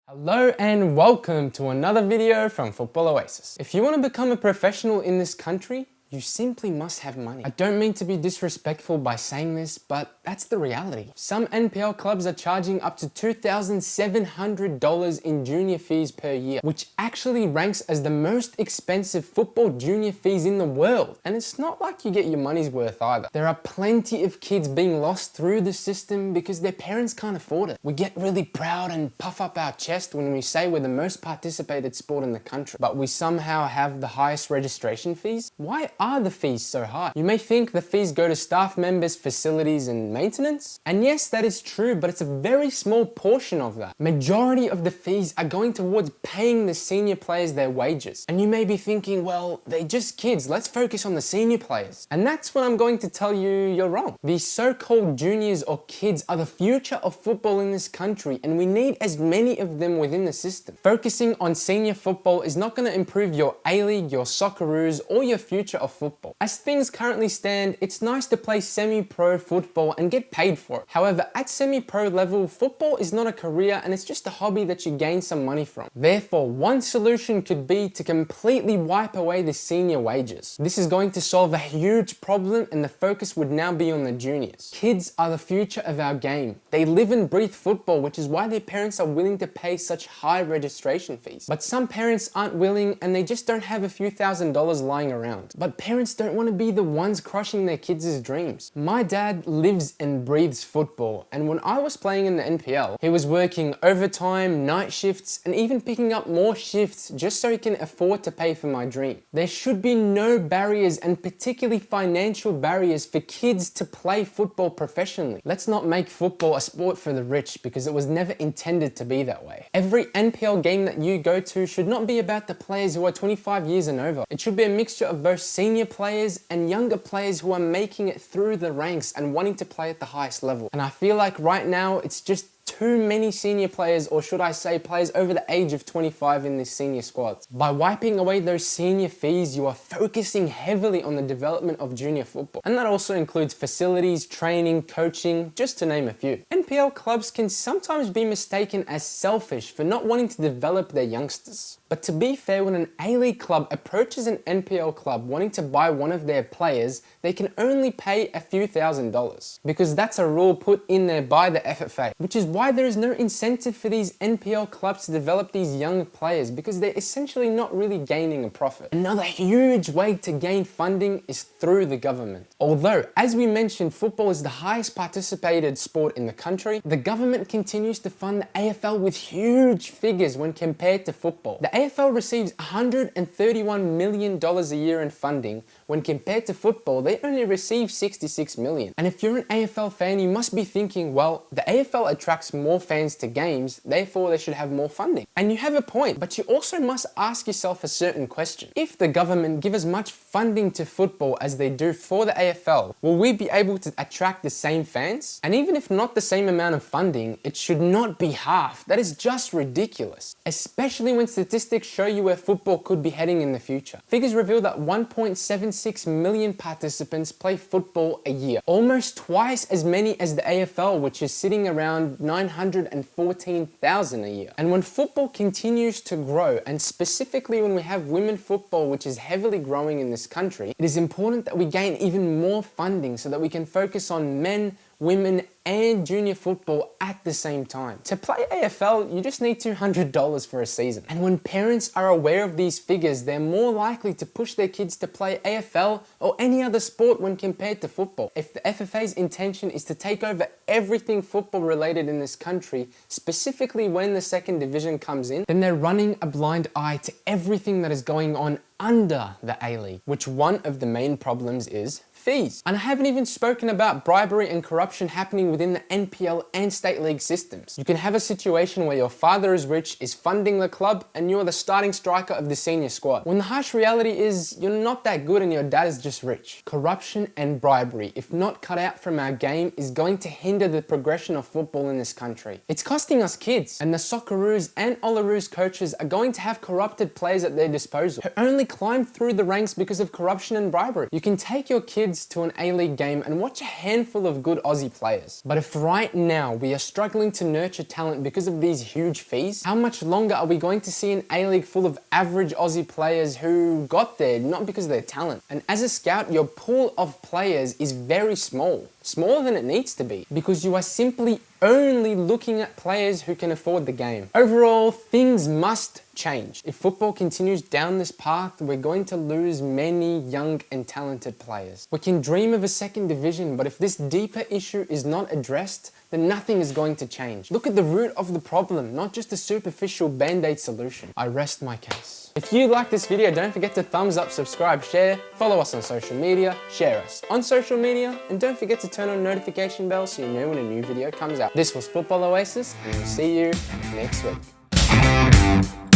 Hello and welcome to another video from Football Oasis. If you want to become a professional in this country, you simply must have money. I don't mean to be disrespectful by saying this, but that's the reality. Some NPL clubs are charging up to $2,700 in junior fees per year, which actually ranks as the most expensive football junior fees in the world. And it's not like you get your money's worth either. There are plenty of kids being lost through the system because their parents can't afford it. We get really proud and puff up our chest when we say we're the most participated sport in the country, but we somehow have the highest registration fees. Why are the fees so high? You may think the fees go to staff members, facilities and maintenance. And yes, that is true, but it's a very small portion of that. Majority of the fees are going towards paying the senior players their wages. And you may be thinking, well, they're just kids, let's focus on the senior players. And that's what I'm going to tell you you're wrong. These so-called juniors or kids are the future of football in this country, and we need as many of them within the system. Focusing on senior football is not going to improve your A-League, your Socceroos, or your future of football. As things currently stand, it's nice to play semi-pro football and get paid for it. However, at semi-pro level, football is not a career and it's just a hobby that you gain some money from. Therefore, one solution could be to completely wipe away the senior wages. This is going to solve a huge problem, and the focus would now be on the juniors. Kids are the future of our game. They live and breathe football, which is why their parents are willing to pay such high registration fees. But some parents aren't willing and they just don't have a few $1,000s lying around. But parents don't want to be the ones crushing their kids' dreams. My dad lives and breathes football, and when I was playing in the NPL, he was working overtime, night shifts, and even picking up more shifts just so he can afford to pay for my dream. There should be no barriers, and particularly financial barriers, for kids to play football professionally. Let's not make football a sport for the rich, because it was never intended to be that way. Every NPL game that you go to should not be about the players who are 25 years and over. It should be a mixture of both senior players and younger players who are making it through the ranks and wanting to play at the highest level. And I feel like right now it's just too many senior players, or should I say players over the age of 25 in this senior squads. By wiping away those senior fees, you are focusing heavily on the development of junior football. And that also includes facilities, training, coaching, just to name a few. NPL clubs can sometimes be mistaken as selfish for not wanting to develop their youngsters. But to be fair, when an A-League club approaches an NPL club wanting to buy one of their players, they can only pay a few $1,000s, because that's a rule put in there by the FFA, which is why there is no incentive for these NPL clubs to develop these young players, because they're essentially not really gaining a profit. Another huge way to gain funding is through the government. Although, as we mentioned, football is the highest participated sport in the country, the government continues to fund the AFL with huge figures when compared to football. The AFL receives $131 million a year in funding. When compared to football, they only receive $66 million. And if you're an AFL fan, you must be thinking, well, the AFL attracts more fans to games, therefore they should have more funding. And you have a point, but you also must ask yourself a certain question. If the government give as much funding to football as they do for the AFL, will we be able to attract the same fans? And even if not the same amount of funding, it should not be half. That is just ridiculous. Especially when statistics show you where football could be heading in the future. Figures reveal that 1.76 million participants play football a year, almost twice as many as the AFL, which is sitting around 914,000 a year. And when football continues to grow, and specifically when we have women football, which is heavily growing in this country, it is important that we gain even more funding so that we can focus on men, women, and junior football at the same time. To play AFL, you just need $200 for a season. And when parents are aware of these figures, they're more likely to push their kids to play AFL or any other sport when compared to football. If the FFA's intention is to take over everything football related in this country, specifically when the second division comes in, then they're running a blind eye to everything that is going on under the A-League, which one of the main problems is fees. And I haven't even spoken about bribery and corruption happening within the NPL and state league systems. You can have a situation where your father is rich, is funding the club, and you're the starting striker of the senior squad, when the harsh reality is you're not that good and your dad is just rich. Corruption and bribery, if not cut out from our game, is going to hinder the progression of football in this country. It's costing us kids, and the Socceroos and Olaroos coaches are going to have corrupted players at their disposal who only climb through the ranks because of corruption and bribery. You can take your kids kids to an A-League game and watch a handful of good Aussie players. But if right now we are struggling to nurture talent because of these huge fees, how much longer are we going to see an A-League full of average Aussie players who got there not because of their talent? And as a scout, your pool of players is very small. Smaller than it needs to be, because you are simply only looking at players who can afford the game. Overall, things must change. If football continues down this path, we're going to lose many young and talented players. We can dream of a second division, but if this deeper issue is not addressed, then nothing is going to change. Look at the root of the problem, not just a superficial band-aid solution. I rest my case. If you like this video, don't forget to thumbs up, subscribe, share, follow us on social media, share us on social media, and don't forget to turn on notification bell so you know when a new video comes out. This was Football Oasis, and we'll see you next week.